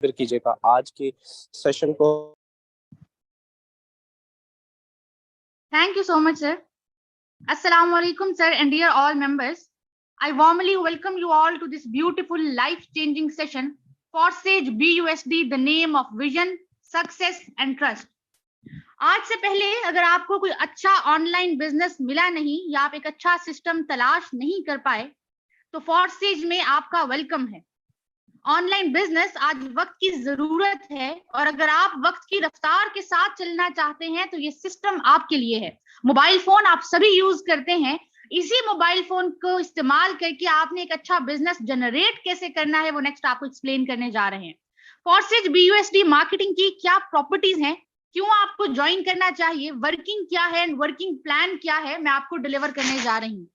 फिर कीजिएगा आज के सेशन को। Thank you so much, sir. Assalamu alaikum, sir, and dear all members. I warmly welcome you all to this beautiful, life-changing session, Forsage BUSD, the name of vision, success, and trust. आज से पहले अगर आपको कोई अच्छा online business मिला नहीं या आप एक अच्छा सिस्टम तलाश नहीं कर पाए तो फॉरसेज में आपका वेलकम है। ऑनलाइन बिजनेस आज वक्त की जरूरत है और अगर आप वक्त की रफ्तार के साथ चलना चाहते हैं तो ये सिस्टम आपके लिए है। मोबाइल फोन आप सभी यूज करते हैं, इसी मोबाइल फोन को इस्तेमाल करके आपने एक अच्छा बिजनेस जनरेट कैसे करना है वो नेक्स्ट आपको एक्सप्लेन करने जा रहे हैं। फॉरसेज BUSD मार्केटिंग की क्या प्रॉपर्टीज हैं, क्यों आपको ज्वाइन करना चाहिए, वर्किंग क्या है एंड वर्किंग प्लान क्या है, मैं आपको डिलीवर करने जा रही हूँ।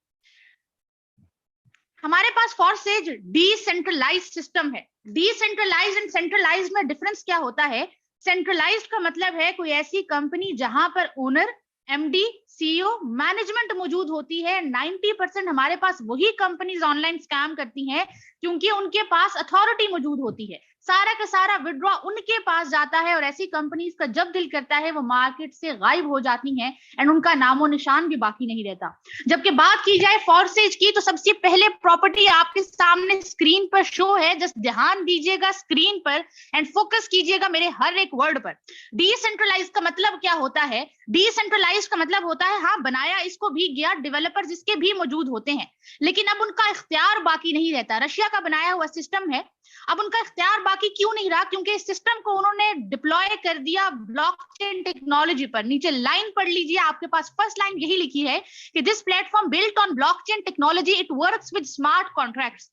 हमारे पास फॉरसेज डिसेंट्रलाइज सिस्टम है। डिसेंट्रलाइज एंड सेंट्रलाइज में डिफरेंस क्या होता है? सेंट्रलाइज्ड का मतलब है कोई ऐसी कंपनी जहां पर ओनर, MD, CEO, मैनेजमेंट मौजूद होती है। 90% हमारे पास वही कंपनीज ऑनलाइन स्कैम करती हैं क्योंकि उनके पास अथॉरिटी मौजूद होती है, सारा का सारा विड्रॉ उनके पास जाता है और ऐसी कंपनीज का जब दिल करता है वो मार्केट से गायब हो जाती हैं एंड उनका नामो निशान भी बाकी नहीं रहता। जबकि बात की जाए फॉरसेज की तो सबसे पहले प्रॉपर्टी आपके सामने स्क्रीन पर शो है। जस्ट ध्यान दीजिएगा स्क्रीन पर एंड फोकस कीजिएगा मेरे हर एक वर्ड पर। डिसेंट्रलाइज का मतलब क्या होता है? डिसेंट्रलाइज का मतलब होता है हाँ बनाया इसको भी गया, डेवलपर्स इसके भी मौजूद होते हैं लेकिन अब उनका इख्तियार बाकी नहीं रहता। रशिया का बनाया हुआ सिस्टम है, अब उनका इख्तियार बाकी क्यों नहीं रहा? क्योंकि इस सिस्टम को उन्होंने डिप्लॉय कर दिया ब्लॉकचेन टेक्नोलॉजी पर। नीचे लाइन पढ़ लीजिए, आपके पास फर्स्ट लाइन यही लिखी है कि this platform built on blockchain technology, it works with smart contracts.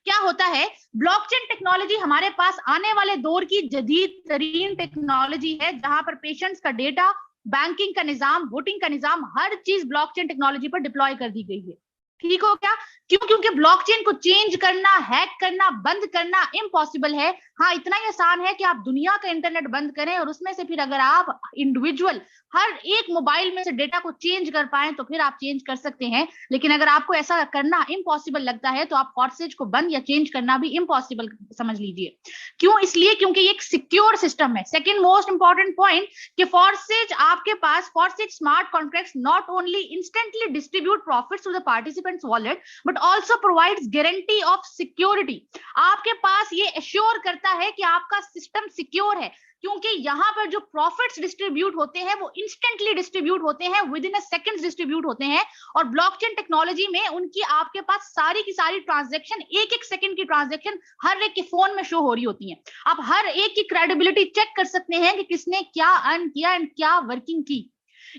क्या होता है? ब्लॉकचेन टेक्नोलॉजी हमारे पास आने वाले दौर की जदीद तरीन टेक्नोलॉजी है जहां पर पेशेंट्स का डेटा, बैंकिंग का निजाम, वोटिंग का निजाम, हर चीज ब्लॉकचेन टेक्नोलॉजी पर डिप्लॉय कर दी गई है। ठीक हो क्या? क्यों? क्योंकि ब्लॉकचेन को चेंज करना, हैक करना, बंद करना इम्पॉसिबल है। हाँ इतना ही आसान है कि आप दुनिया का इंटरनेट बंद करें और उसमें से फिर अगर आप इंडिविजुअल हर एक मोबाइल में से डेटा को चेंज कर पाए तो फिर आप चेंज कर सकते हैं। लेकिन अगर आपको ऐसा करना इम्पॉसिबल लगता है तो आप फॉरसेज को बंद या चेंज करना भी इम्पॉसिबल समझ लीजिए। क्यों? इसलिए क्योंकि ये एक सिक्योर सिस्टम है। सेकेंड मोस्ट इंपॉर्टेंट पॉइंट कि फॉरसेज आपके पास Forsage smart contracts not only instantly distribute profits to the participants wallet but also provides guarantee of security. आपके पास ये एश्योर करता है कि आपका सिस्टम सिक्योर है क्योंकि यहाँ पर जो प्रॉफिट्स डिस्ट्रीब्यूट होते हैं वो इंस्टेंटली डिस्ट्रीब्यूट होते हैं, with in a seconds distribute होते हैं। और ब्लॉकचेन टेक्नोलॉजी में उनकी आपके पास सारी की सारी ट्रांजैक्शन, एक एक सेकंड की ट्रांजैक्शन हर एक के फोन में शो हो रही होती है। आप हर एक की क्रेडिबिलिटी चेक कर सकते हैं कि किसने क्या अर्न किया एंड क्या वर्किंग की।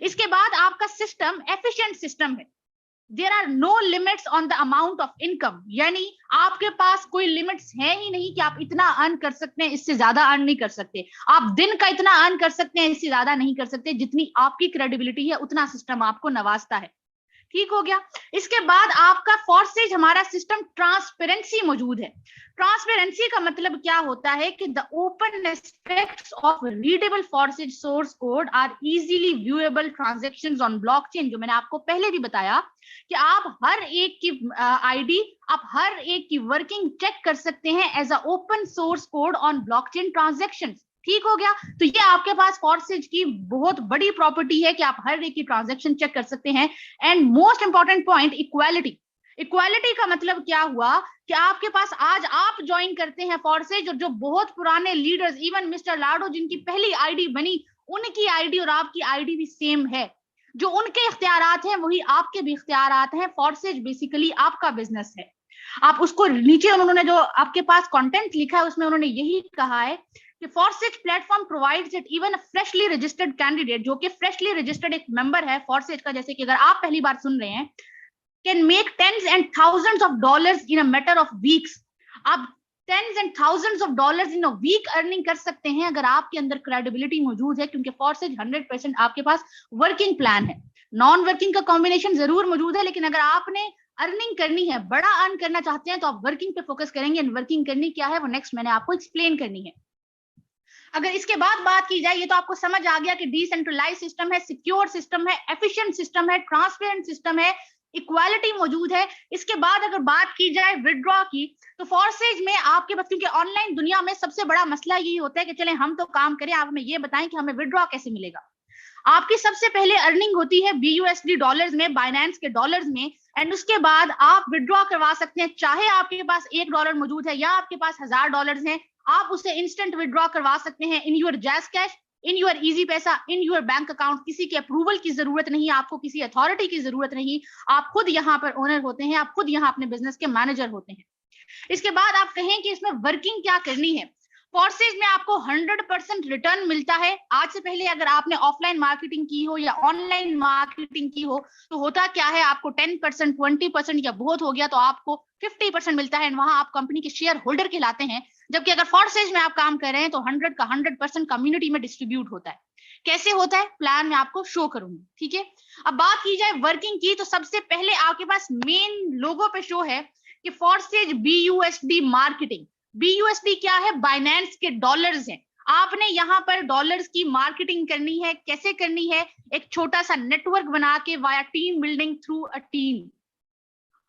इसके बाद आपका सिस्टम एफिशिएंट सिस्टम है। There are no limits on the amount of income, यानी आपके पास कोई लिमिट्स है ही नहीं कि आप इतना अर्न कर सकते हैं, इससे ज्यादा अर्न नहीं कर सकते। आप दिन का इतना अर्न कर सकते हैं, इससे ज्यादा नहीं कर सकते। जितनी आपकी क्रेडिबिलिटी है उतना सिस्टम आपको नवाजता है। ठीक हो गया? इसके बाद आपका फॉरसेज हमारा सिस्टम ट्रांसपेरेंसी मौजूद है। ट्रांसपेरेंसी का मतलब क्या होता है कि the open aspects of readable Forsage source code are easily viewable transactions on blockchain. जो मैंने आपको पहले भी बताया कि आप हर एक की आईडी, आप हर एक की वर्किंग चेक कर सकते हैं as a open source code on blockchain transactions. ठीक हो गया? तो ये आपके पास फॉरसेज की बहुत बड़ी प्रॉपर्टी है कि आप हर एक की ट्रांजैक्शन चेक कर सकते हैं। And most important point, equality. Equality का मतलब क्या हुआ कि आपके पास आज आप ज्वाइन करते हैं फॉरसेज और जो बहुत पुराने लीडर्स, इवन मिस्टर लाडो जिनकी पहली आईडी बनी, उनकी आईडी और आपकी आईडी भी सेम है। जो उनके इख्तियारात हैं वही आपके भी इख्तियारात हैं। फॉरसेज बेसिकली आपका बिजनेस है। आप उसको नीचे उन्होंने जो आपके पास कंटेंट लिखा है उसमें उन्होंने यही कहा है कि Forsage platform provides it even a freshly registered candidate, जो कि फ्रेशली रजिस्टर्ड एक मेंबर है फॉरसेज का, जैसे कि अगर आप पहली बार सुन रहे हैं, can make tens and thousands of dollars in a matter of weeks. आप tens and thousands of dollars in a week earning कर सकते हैं अगर आपके अंदर क्रेडिबिलिटी मौजूद है, क्योंकि फॉरसेज 100% आपके पास वर्किंग प्लान है। नॉन वर्किंग का कॉम्बिनेशन जरूर मौजूद है, लेकिन अगर आपने अर्निंग करनी है, बड़ा अर्न करना चाहते हैं, तो आप वर्किंग पे फोकस करेंगे। एंड वर्किंग करनी क्या है वो नेक्स्ट मैंने आपको एक्सप्लेन करनी है। अगर इसके बाद बात की जाए, ये तो आपको समझ आ गया कि डिसेंट्रलाइज सिस्टम है, सिक्योर सिस्टम है, एफिशिएंट सिस्टम है, ट्रांसपेरेंट सिस्टम है, इक्वालिटी मौजूद है। इसके बाद अगर बात की जाए विड्रॉ की, तो फॉरसेज में आपके बच्चों के ऑनलाइन दुनिया में सबसे बड़ा मसला यही होता है कि चले हम तो काम करें, आप हमें ये बताएं कि हमें विड्रॉ कैसे मिलेगा। आपकी सबसे पहले अर्निंग होती है BUSD डॉलर्स में, बाइनेंस के डॉलर्स में, एंड उसके बाद आप विड्रॉ करवा सकते हैं, चाहे आपके पास $1 मौजूद है या आपके पास $1000 है, आप उसे इंस्टेंट विड्रॉ करवा सकते हैं in your jazz cash, in your easy पैसा, इन योर बैंक अकाउंट। किसी के अप्रूवल की जरूरत नहीं, आपको किसी अथॉरिटी की जरूरत नहीं, आप खुद यहाँ पर ओनर होते हैं, आप खुद यहाँ अपने बिजनेस के मैनेजर होते हैं। इसके बाद आप कहें कि इसमें वर्किंग क्या करनी है, फॉरसेज में आपको 100% रिटर्न मिलता है। आज से पहले अगर आपने ऑफलाइन मार्केटिंग की हो या ऑनलाइन मार्केटिंग की हो तो होता क्या है, आपको 10%, 20% या बहुत हो गया तो आपको 50% मिलता है, वहां आप कंपनी के शेयर होल्डर कहलाते हैं। जबकि अगर फॉरसेज में आप काम कर रहे हैं तो 100 का 100% कम्युनिटी में डिस्ट्रीब्यूट होता है। कैसे होता है प्लान में आपको शो करूंगी, ठीक है। अब बात की जाए वर्किंग की, तो सबसे पहले आपके पास मेन लोगो पे शो है कि फॉरसेज BUSD मार्केटिंग। BUSD क्या है, बाइनेंस के डॉलर्स हैं। आपने यहाँ पर डॉलर्स की मार्केटिंग करनी है। कैसे करनी है, एक छोटा सा नेटवर्क बना के via team building through a team.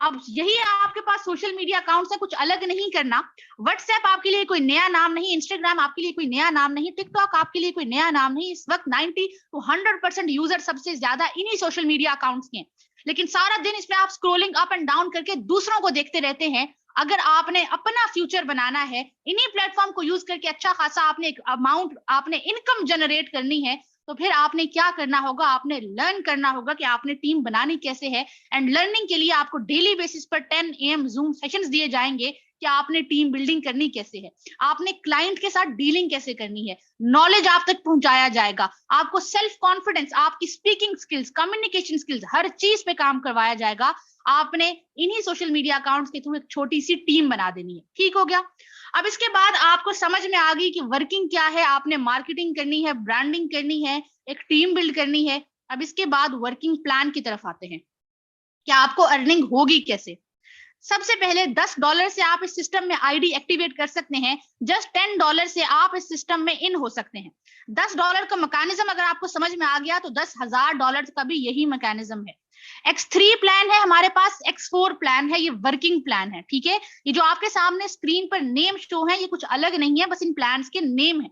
अब यही आपके पास सोशल मीडिया अकाउंट्स है, कुछ अलग नहीं करना। व्हाट्सएप आपके लिए कोई नया नाम नहीं, इंस्टाग्राम आपके लिए कोई नया नाम नहीं, टिकटॉक आपके लिए कोई नया नाम नहीं। इस वक्त 90 to 100% यूजर सबसे ज्यादा इन्हीं सोशल मीडिया अकाउंट्स के हैं, लेकिन सारा दिन इसमें आप स्क्रोलिंग अप एंड डाउन करके दूसरों को देखते रहते हैं। अगर आपने अपना फ्यूचर बनाना है, इन्हीं प्लेटफॉर्म को यूज करके अच्छा खासा आपने एक अमाउंट, आपने इनकम जनरेट करनी है, तो फिर आपने क्या करना होगा, आपने लर्न करना होगा कि आपने टीम बनानी कैसे है। एंड लर्निंग के लिए आपको डेली बेसिस पर 10 AM जूम सेशंस दिए जाएंगे कि आपने टीम बिल्डिंग करनी कैसे है, आपने क्लाइंट के साथ डीलिंग कैसे करनी है, नॉलेज आप तक पहुंचाया जाएगा, आपको सेल्फ कॉन्फिडेंस, आपकी स्पीकिंग स्किल्स, कम्युनिकेशन स्किल्स, हर चीज पे काम करवाया जाएगा। आपने इन्हीं सोशल मीडिया अकाउंट्स के थ्रू एक छोटी सी टीम बना देनी है, ठीक हो गया। अब इसके बाद आपको समझ में आ गई कि वर्किंग क्या है, आपने मार्केटिंग करनी है, ब्रांडिंग करनी है, एक टीम बिल्ड करनी है। अब इसके बाद वर्किंग प्लान की तरफ आते हैं कि आपको अर्निंग होगी कैसे। सबसे पहले $10 से आप इस सिस्टम में आईडी एक्टिवेट कर सकते हैं। जस्ट $10 से आप इस सिस्टम में इन हो सकते हैं। $10 का मैकेनिज्म अगर आपको समझ में आ गया तो $10,000 का भी यही मैकेनिज्म है। X3 प्लान है हमारे पास, X4 प्लान है, ये वर्किंग प्लान है, ठीक है। ये जो आपके सामने स्क्रीन पर नेम शो है, ये कुछ अलग नहीं है, बस इन प्लान्स के नेम है।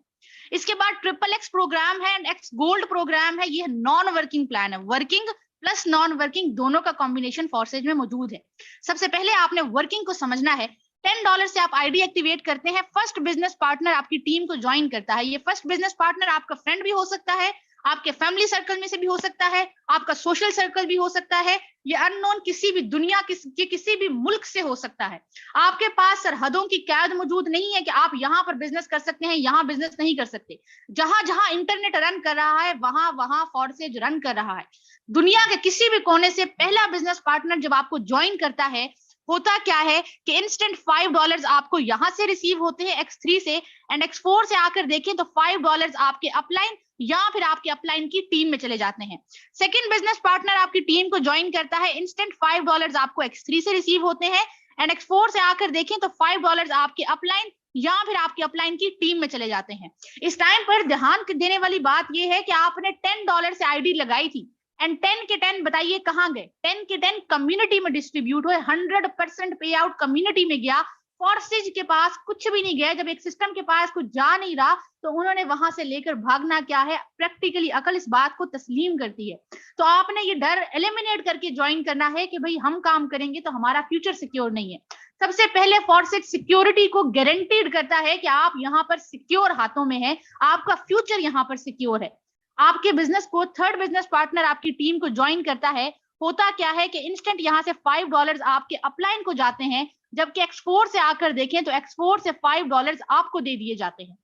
इसके बाद XXX प्रोग्राम है एंड X गोल्ड प्रोग्राम है, ये नॉन वर्किंग प्लान है। वर्किंग प्लस नॉन वर्किंग दोनों का कॉम्बिनेशन फॉरसेज में मौजूद है। सबसे पहले आपने वर्किंग को समझना है। $10 से आप आईडी एक्टिवेट करते हैं, फर्स्ट बिजनेस पार्टनर आपकी टीम को ज्वाइन करता है। ये फर्स्ट बिजनेस पार्टनर आपका फ्रेंड भी हो सकता है, आपके फैमिली सर्कल में से भी हो सकता है, आपका सोशल सर्कल भी हो सकता है, ये अननोन किसी भी दुनिया के किसी भी मुल्क से हो सकता है। आपके पास सरहदों की कैद मौजूद नहीं है कि आप यहाँ पर बिजनेस कर सकते हैं, यहाँ बिजनेस नहीं कर सकते। जहां जहां इंटरनेट रन कर रहा है वहां वहां फॉरसेज रन कर रहा है। दुनिया के किसी भी कोने से पहला बिजनेस पार्टनर जब आपको ज्वाइन करता है, होता क्या है कि इंस्टेंट $5 आपको यहां से रिसीव होते हैं X3 से, एंड X4 से आकर देखें तो $5 आपके अपलाइन या फिर आपके अपलाइन की टीम में चले जाते हैं। सेकंड बिजनेस पार्टनर आपकी टीम को ज्वाइन करता है, इंस्टेंट $5 आपको X3 से रिसीव होते हैं, एंड X4 से आकर देखें तो $5 आपके अपलाइन या फिर आपकी अपलाइन की टीम में चले जाते हैं। इस टाइम पर ध्यान देने वाली बात यह है कि आपने $10 से आईडी लगाई थी एंड 10 के 10 बताइए कहां गए, 10 के 10 कम्युनिटी में डिस्ट्रीब्यूट हुए, 100% पे आउट कम्युनिटी में गया। फॉरसेज के पास कुछ भी नहीं गया। जब एक सिस्टम के पास कुछ जा नहीं रहा तो उन्होंने वहां से लेकर भागना क्या है, प्रैक्टिकली अकल इस बात को तस्लीम करती है। तो आपने ये डर एलिमिनेट करके ज्वाइन करना है कि भाई हम काम करेंगे तो हमारा फ्यूचर सिक्योर नहीं है। सबसे पहले फॉरसेज सिक्योरिटी को गारंटीड करता है कि आप यहाँ पर सिक्योर हाथों में है, आपका फ्यूचर यहाँ पर सिक्योर है। आपके बिजनेस को थर्ड बिजनेस पार्टनर आपकी टीम को ज्वाइन करता है, होता क्या है कि इंस्टेंट यहां से $5 आपके अपलाइन को जाते हैं, जबकि X4 से आकर देखें तो X4 से $5 आपको दे दिए जाते हैं।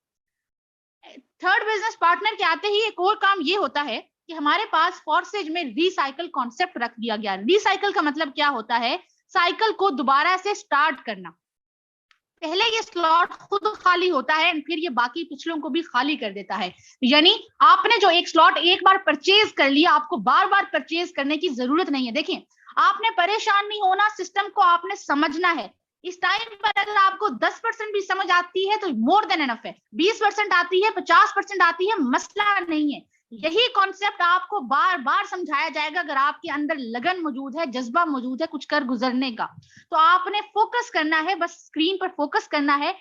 थर्ड बिजनेस पार्टनर के आते ही एक और काम ये होता है कि हमारे पास फॉरसेज में रिसाइकल कॉन्सेप्ट रख दिया गया। रिसाइकल का मतलब क्या होता है, साइकिल को दोबारा से स्टार्ट करना। पहले ये स्लॉट खुद खाली होता है और फिर ये बाकी पिछलों को भी खाली कर देता है। यानी आपने जो एक स्लॉट एक बार परचेज कर लिया, आपको बार बार परचेज करने की जरूरत नहीं है। देखिए, आपने परेशान नहीं होना, सिस्टम को आपने समझना है। इस टाइम पर अगर आपको 10% भी समझ आती है तो मोर देन एनफ है। 20% आती है, 50% आती है, मसला नहीं है। यही कॉन्सेप्ट आपको बार बार समझाया जाएगा अगर आपके अंदर लगन मौजूद है, जज्बा मौजूद है कुछ कर गुजरने का। तो आपने फोकस करना है, बस स्क्रीन पर फोकस करना है।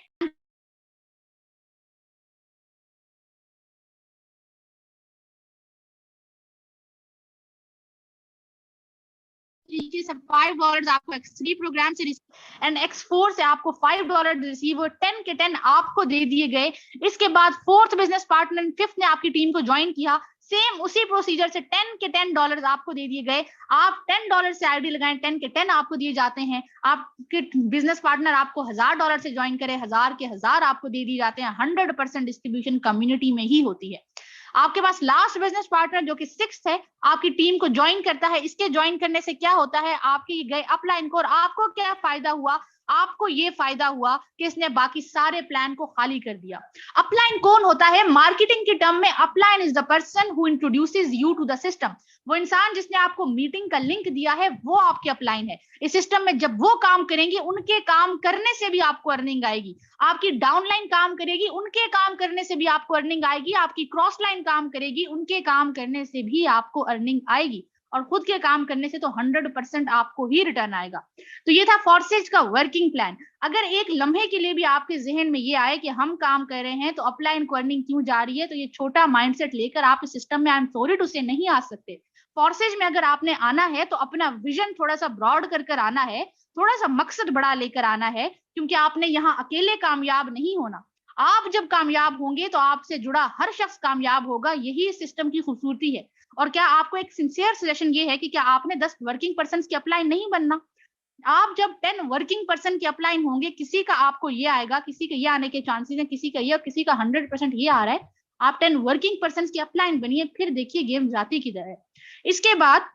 $5 आपको X3 प्रोग्राम से एंड X4 से आपको $5 रिसीव, 10 के 10 आपको दे दिए गए। इसके बाद फोर्थ बिजनेस पार्टनर, फिफ्थ ने आपकी टीम को ज्वाइन किया, सेम उसी प्रोसीजर से 10 के 10 डॉलर आपको दे दिए गए। आप $10 से आईडी लगाएं, 10 के 10 आपको दिए जाते हैं। आपके बिजनेस पार्टनर आपको $1000 से ज्वाइन करे, 1000 के 1000 आपको दे दिए जाते हैं। 100% डिस्ट्रीब्यूशन कम्युनिटी में ही होती है। आपके पास लास्ट बिजनेस पार्टनर जो कि 6th है, आपकी टीम को ज्वाइन करता है। इसके ज्वाइन करने से क्या होता है, आपके गए अपलाइन को, और आपको क्या फायदा हुआ, आपको ये फायदा हुआ कि इसने बाकी सारे प्लान को खाली कर दिया। अपलाइन कौन होता है मार्केटिंग की टर्म में? Upline is the person who introduces you to the system. वो इंसान जिसने आपको मीटिंग का लिंक दिया है वो आपके अपलाइन है। इस सिस्टम में जब वो काम करेंगे, उनके काम करने से भी आपको अर्निंग आएगी। आपकी डाउनलाइन काम करेगी, उनके काम करने से भी आपको अर्निंग आएगी। आपकी क्रॉस लाइन काम करेगी, उनके काम करने से भी आपको अर्निंग आएगी। और खुद के काम करने से तो 100% आपको ही रिटर्न आएगा। तो ये था फॉर्सेज का वर्किंग प्लान। अगर एक लम्हे के लिए भी आपके जहन में ये आए कि हम काम कर रहे हैं तो अपलाइन को अर्निंग क्यों जा रही है, तो ये छोटा माइंडसेट लेकर आप इस सिस्टम में, आई एम सॉरी टू से, नहीं आ सकते। फॉर्सेज में अगर आपने आना है तो अपना विजन थोड़ा सा ब्रॉड कर आना है, थोड़ा सा मकसद बड़ा लेकर आना है, क्योंकि आपने यहाँ अकेले कामयाब नहीं होना। आप जब कामयाब होंगे तो आपसे जुड़ा हर शख्स कामयाब होगा। यही सिस्टम की खूबसूरती है। और क्या आपको एक सिंसियर सजेशन ये है कि क्या आपने 10 वर्किंग पर्सन की अपलाइन नहीं बनना। आप जब 10 वर्किंग पर्सन की अपलाइन होंगे, किसी का आपको ये आएगा, किसी के ये आने के चांसेस हैं, किसी का ये और किसी का 100% ये आ रहा है। आप 10 वर्किंग पर्सन की अपलाइन बनिए, फिर देखिए गेम जाती किधर है। इसके बाद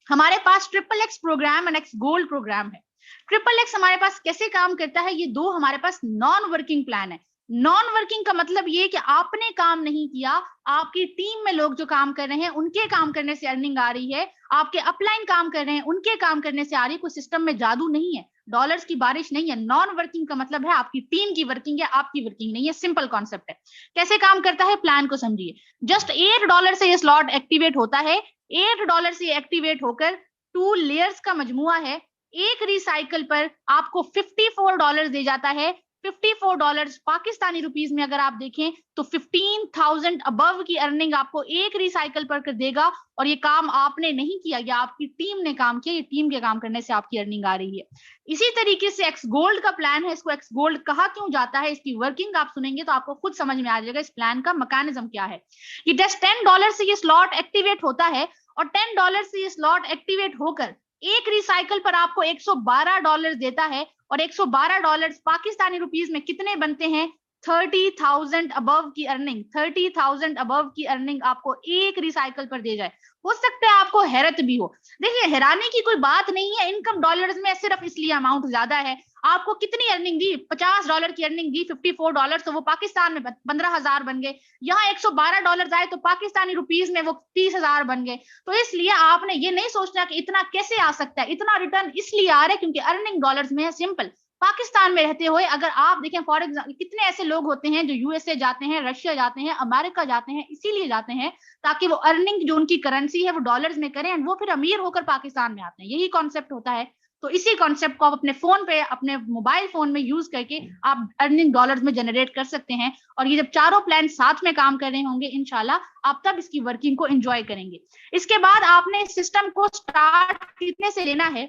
हमारे पास XXX program and X gold program है। XXX हमारे पास कैसे काम करता है, ये दो हमारे पास नॉन वर्किंग प्लान है। नॉन वर्किंग का मतलब ये कि आपने काम नहीं किया, आपकी टीम में लोग जो काम कर रहे हैं उनके काम करने से अर्निंग आ रही है, आपके अपलाइन काम कर रहे हैं उनके काम करने से आ रही है। कोई सिस्टम में जादू नहीं है, डॉलर्स की बारिश नहीं है। नॉन वर्किंग का मतलब है आपकी टीम की वर्किंग है, आपकी वर्किंग नहीं है। सिंपल कॉन्सेप्ट है। कैसे काम करता है, प्लान को समझिए। जस्ट $8 से ये स्लॉट एक्टिवेट होता है। $8 से एक्टिवेट होकर 2 लेयर्स का मजमुआ है। एक रिसाइकल पर आपको $54 दे जाता है। $54 पाकिस्तानी रुपीस में अगर आप देखें तो 15,000 अबव की अर्निंग आपको एक रिसाइकल पर कर देगा। और ये काम आपने नहीं किया, या आपकी टीम ने काम किया। ये टीम के काम करने से आपकी अर्निंग आ रही है। इसी तरीके से एक्स गोल्ड का प्लान है। इसको एक्स गोल्ड कहा क्यों जाता है, इसकी वर्किंग आप सुनेंगे तो आपको खुद समझ में आ जाएगा इस प्लान का मैकेनिज्म क्या है। ये जस्ट $10 से ये स्लॉट एक्टिवेट होता है, और $10 से ये स्लॉट एक्टिवेट होकर एक रिसाइकल पर आपको $112 देता है। और $112 पाकिस्तानी रुपीस में कितने बनते हैं, 30,000 अबव की अर्निंग। 30,000 अबव की अर्निंग आपको एक रिसाइकल पर दे जाए। हो सकता है आपको हैरत भी हो। देखिए, हैरानी की कोई बात नहीं है। इनकम डॉलर्स में सिर्फ इसलिए अमाउंट ज्यादा है। आपको कितनी अर्निंग दी, $50 की अर्निंग दी, $54, तो वो पाकिस्तान में 15,000 बन गए। यहाँ $112 आए तो पाकिस्तानी रुपीस में वो 30,000 बन गए। तो इसलिए आपने ये नहीं सोचना कि इतना कैसे आ सकता है। इतना रिटर्न इसलिए आ रहा है क्योंकि अर्निंग डॉलर्स में है। सिंपल, पाकिस्तान में रहते हुए अगर आप देखें, फॉर एग्जाम्पल, कितने ऐसे लोग होते हैं जो यूएसए जाते हैं, रशिया जाते हैं, अमेरिका जाते हैं, इसीलिए जाते हैं ताकि वो अर्निंग जो उनकी करेंसी है वो डॉलर्स में करें, एंड वो फिर अमीर होकर पाकिस्तान में आते हैं। यही कॉन्सेप्ट होता है। तो इसी कॉन्सेप्ट को आप अपने फोन पे, अपने मोबाइल फोन में यूज करके आप अर्निंग डॉलर्स में जनरेट कर सकते हैं। और ये जब चारों प्लान साथ में काम कर रहे होंगे इंशाल्लाह, आप तब इसकी वर्किंग को एंजॉय करेंगे। इसके बाद आपने सिस्टम को स्टार्ट कितने से लेना है,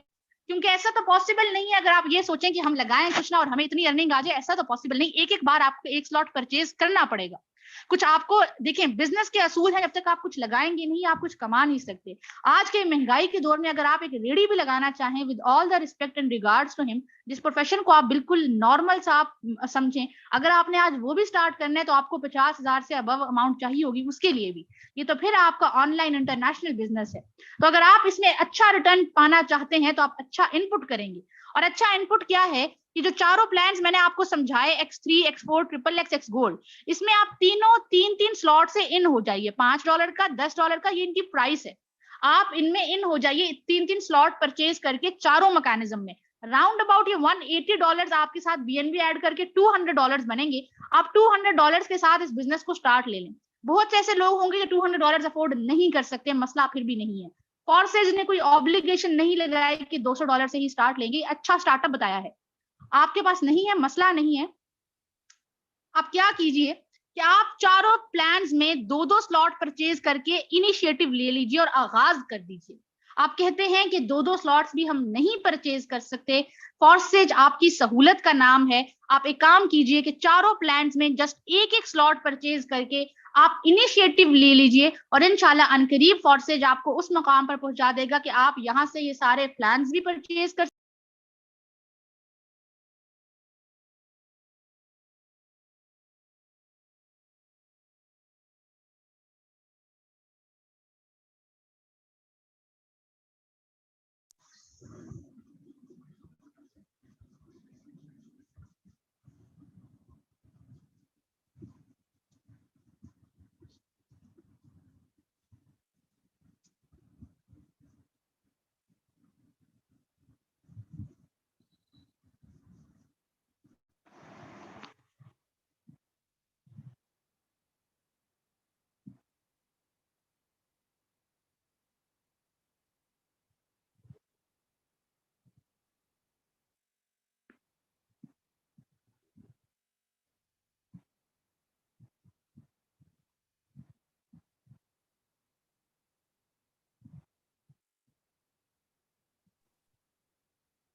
क्योंकि ऐसा तो पॉसिबल नहीं है अगर आप ये सोचें कि हम लगाएं कुछ ना और हमें इतनी अर्निंग आ जाए। ऐसा तो पॉसिबल नहीं। एक एक बार आपको एक स्लॉट परचेज करना पड़ेगा। कुछ आपको देखें, बिजनेस के असूल है, जब तक आप कुछ लगाएंगे नहीं आप कुछ कमा नहीं सकते। आज के महंगाई के दौर में अगर आप एक रेडी भी लगाना चाहें, with all the respect and regards to him, जिस प्रोफेशन को आप बिल्कुल नॉर्मल सा आप समझें, अगर आपने आज वो भी स्टार्ट करना है तो आपको 50,000 से अबव अमाउंट चाहिए होगी उसके लिए भी। ये तो फिर आपका ऑनलाइन इंटरनेशनल बिजनेस है। तो अगर आप इसमें अच्छा रिटर्न पाना चाहते हैं तो आप अच्छा इनपुट करेंगे। और अच्छा इनपुट क्या है कि जो चारों प्लान्स मैंने आपको समझाए, X3, X4, XXX, x gold, इसमें आप तीनों 3-3 स्लॉट से इन हो जाइए। $5 का, $10 का, ये इनकी प्राइस है। आप इनमें इन हो जाइए 3-3 स्लॉट परचेज करके चारों मैकेनिज्म में। राउंड अबाउट ये $180 आपके साथ BNB ऐड करके $200 बनेंगे। आप $200 के साथ इस बिजनेस को स्टार्ट ले लें। बहुत से ऐसे लोग होंगे जो $200 अफोर्ड नहीं कर सकते, मसला फिर भी नहीं है। फोर्सेज ने कोई ऑब्लिगेशन नहीं लगाया कि $200 से ही स्टार्ट लेंगे, अच्छा स्टार्टअप बताया है। आपके पास नहीं है, मसला नहीं है। आप क्या कीजिए कि आप चारों प्लान्स में 2-2 स्लॉट परचेज करके इनिशिएटिव ले लीजिए और आगाज कर दीजिए। आप कहते हैं कि 2-2 स्लॉट्स भी हम नहीं परचेज कर सकते, फॉर्सेज आपकी सहूलत का नाम है। आप एक काम कीजिए कि चारों प्लान्स में जस्ट एक-एक स्लॉट परचेज करके आप इनिशिएटिव ले लीजिए और इंशाल्लाह अनकरीब फॉर्सेज आपको उस मकाम पर पहुंचा देगा कि आप यहां से ये सारे प्लान्स भी परचेज कर।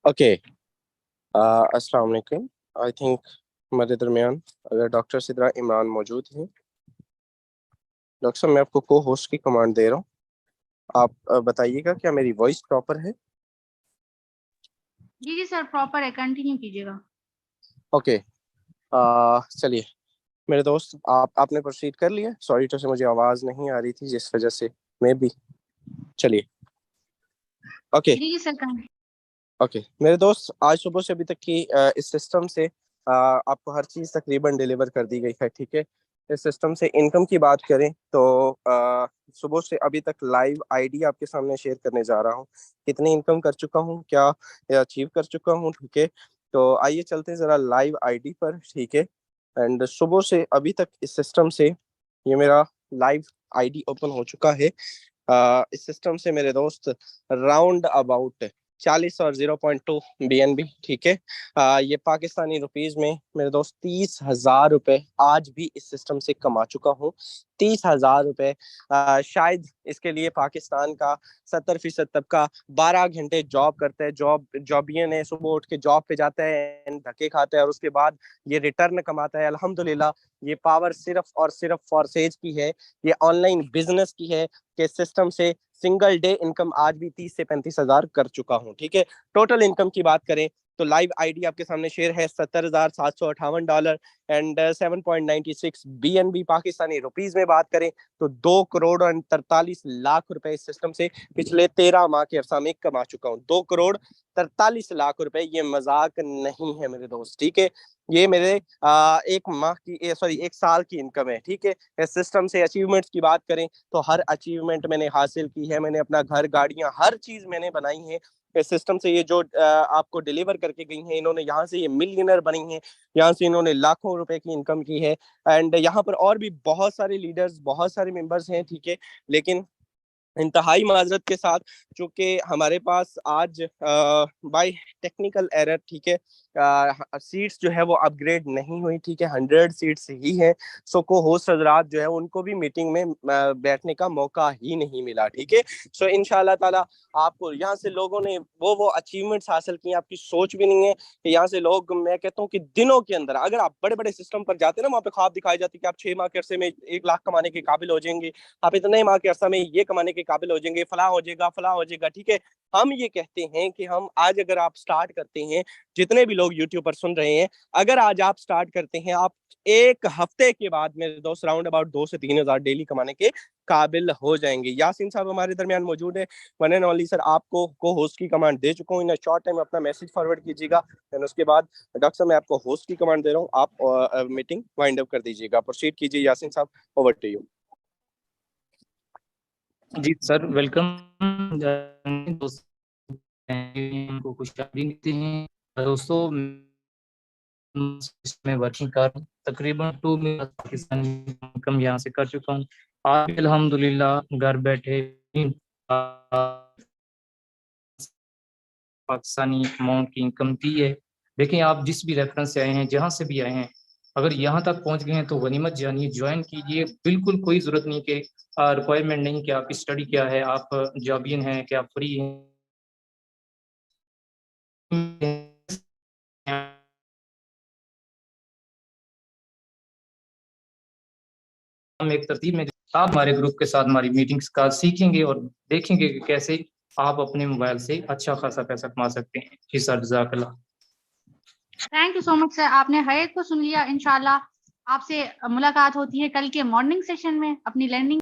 ओके, अस्सलाम वालेकुम। आई थिंक हमारे दरमियान अगर डॉक्टर सिद्रा इमरान मौजूद हैं। डॉक्टर साहब, मैं आपको को होस्ट की कमांड दे रहा हूँ। आप बताइएगा क्या मेरी वॉइस प्रॉपर है? जी जी सर, प्रॉपर है, कंटिन्यू कीजिएगा। ओके, चलिए मेरे दोस्त, आपने प्रोसीड कर लिया। सॉरी तो से मुझे आवाज़ नहीं आ रही थी जिस वजह से मैं भी। चलिए, ओके। जी जी सर, ओके मेरे दोस्त, आज सुबह से अभी तक की इस सिस्टम से आपको हर चीज़ तकरीबन डिलीवर कर दी गई है, ठीक है। इस सिस्टम से इनकम की बात करें तो सुबह से अभी तक लाइव आईडी आपके सामने शेयर करने जा रहा हूँ, कितनी इनकम कर चुका हूँ, क्या अचीव कर चुका हूँ, ठीक है। तो आइए चलते हैं ज़रा लाइव आईडी पर, ठीक है। एंड सुबह से अभी तक इस सिस्टम से ये मेरा लाइव आईडी ओपन हो चुका है। इस सिस्टम से मेरे दोस्त राउंड अबाउट 40 और 0.2 BNB, ठीक है। ये पाकिस्तानी रुपीज में मेरे दोस्त 30,000 रुपए आज भी इस सिस्टम से कमा चुका हूँ। 30,000 रुपए, शायद इसके लिए पाकिस्तान का 70% तबका 12 घंटे जॉब करता है। जॉबियन है, सुबह उठ के जॉब पे जाता है, धक्के खाता है और उसके बाद ये रिटर्न कमाता है। अल्हम्दुलिल्लाह, ये पावर सिर्फ और सिर्फ फॉरसेज की है, ये ऑनलाइन बिजनेस की है कि सिस्टम से सिंगल डे इनकम आज भी 30 से 35 हजार कर चुका हूँ, ठीक है। टोटल इनकम की बात करें तो लाइव आईडी आपके सामने शेयर है $70,758 एंड 7.96 BNB। पाकिस्तानी रुपीज में बात करें तो 2 करोड़ और 43 लाख रुपए इस सिस्टम से पिछले 13 माह के अरसा में कमा चुका हूँ। 2 करोड़ 43 लाख रुपए, ये मजाक नहीं है मेरे दोस्त, ठीक है। ये मेरे एक माह की, सॉरी, एक साल की इनकम है, ठीक है। इस सिस्टम से अचीवमेंट्स की बात करें तो हर अचीवमेंट मैंने हासिल की है। मैंने अपना घर, गाड़ियां, हर चीज मैंने बनाई है इस सिस्टम से। ये जो आपको डिलीवर करके गई हैं, इन्होंने यहाँ से ये मिलियनर बनी हैं, यहाँ से इन्होंने लाखों रुपए की इनकम की है। एंड यहाँ पर और भी बहुत सारे लीडर्स, बहुत सारे मेंबर्स हैं, ठीक है। लेकिन इंतहाई माजरत के साथ, चूंकि हमारे पास आज बाय टेक्निकल एरर, ठीक है, सीट्स जो है वो अपग्रेड नहीं हुई, ठीक है। 100 सीट्स ही हैं। सो को होस्ट हजरात जो है उनको भी मीटिंग में बैठने का मौका ही नहीं मिला, ठीक है। सो इंशाल्लाह ताला आपको यहाँ से लोगों ने वो अचीवमेंट्स हासिल की, आपकी सोच भी नहीं है कि यहाँ से लोग, मैं कहता हूँ कि दिनों के अंदर, अगर आप बड़े बड़े सिस्टम पर जाते हैं ना, वहाँ पे ख्वाब दिखाई जाती है कि आप 6 माह के अरसे में 1 लाख कमाने के काबिल हो जाएंगे, आप इतने माह के अरसा में ये कमाने के काबिल हो जाएंगे, फला हो जाएगा, फला हो जाएगा, ठीक है। हम ये कहते हैं कि हम आज, अगर आप स्टार्ट करते हैं, जितने भी लोग यूट्यूब पर सुन रहे हैं, अगर आज आप स्टार्ट करते हैं, आप 1 हफ्ते के बाद मेरे दोस्त राउंड अबाउट 2 से 3 हजार डेली कमाने के काबिल हो जाएंगे। यासीन साहब हमारे दरमियान मौजूद है, वन एंड ओनली सर। आपको को होस्ट की कमांड दे चुका हूँ, इन शॉर्ट टाइम अपना मैसेज फॉरवर्ड कीजिएगा। एंड उसके बाद डॉक्टर साहब, मैं आपको होस्ट की कमांड दे रहा हूँ, आप मीटिंग वाइंड अप कर दीजिएगा। प्रोसीड कीजिए यासीन साहब, ओवर टू यू। जी सर, वेलकम। दोस्तों हमको खुशखबरी देते हैं दोस्तों, में वर्किंग कर रहा हूँ, तकरीबन 2 मिलियन पाकिस्तानी इनकम यहाँ से कर चुका हूँ। आज अल्हम्दुलिल्लाह घर बैठे पाकिस्तानी अमाउंट की इनकम दी है। देखिए आप जिस भी रेफरेंस से आए हैं, जहाँ से भी आए हैं, अगर यहाँ तक पहुँच गए हैं तो गनीमत जानिए, ज्वाइन कीजिए। बिल्कुल कोई ज़रूरत नहीं कि रिक्वायरमेंट नहीं कि आपकी स्टडी क्या है, आप जॉबियन हैं, क्या फ्री हैं। हम एक तरतीब में आप हमारे ग्रुप के साथ हमारी मीटिंग्स का सीखेंगे और देखेंगे कि कैसे आप अपने मोबाइल से अच्छा खासा पैसा कमा सकते हैं। जी सर, जज़ाकल्लाह। Thank you so much sir, आपने हर एक को सुन लिया। इंशाल्लाह आपसे मुलाकात होती है कल के मॉर्निंग सेशन में अपनी लर्निंग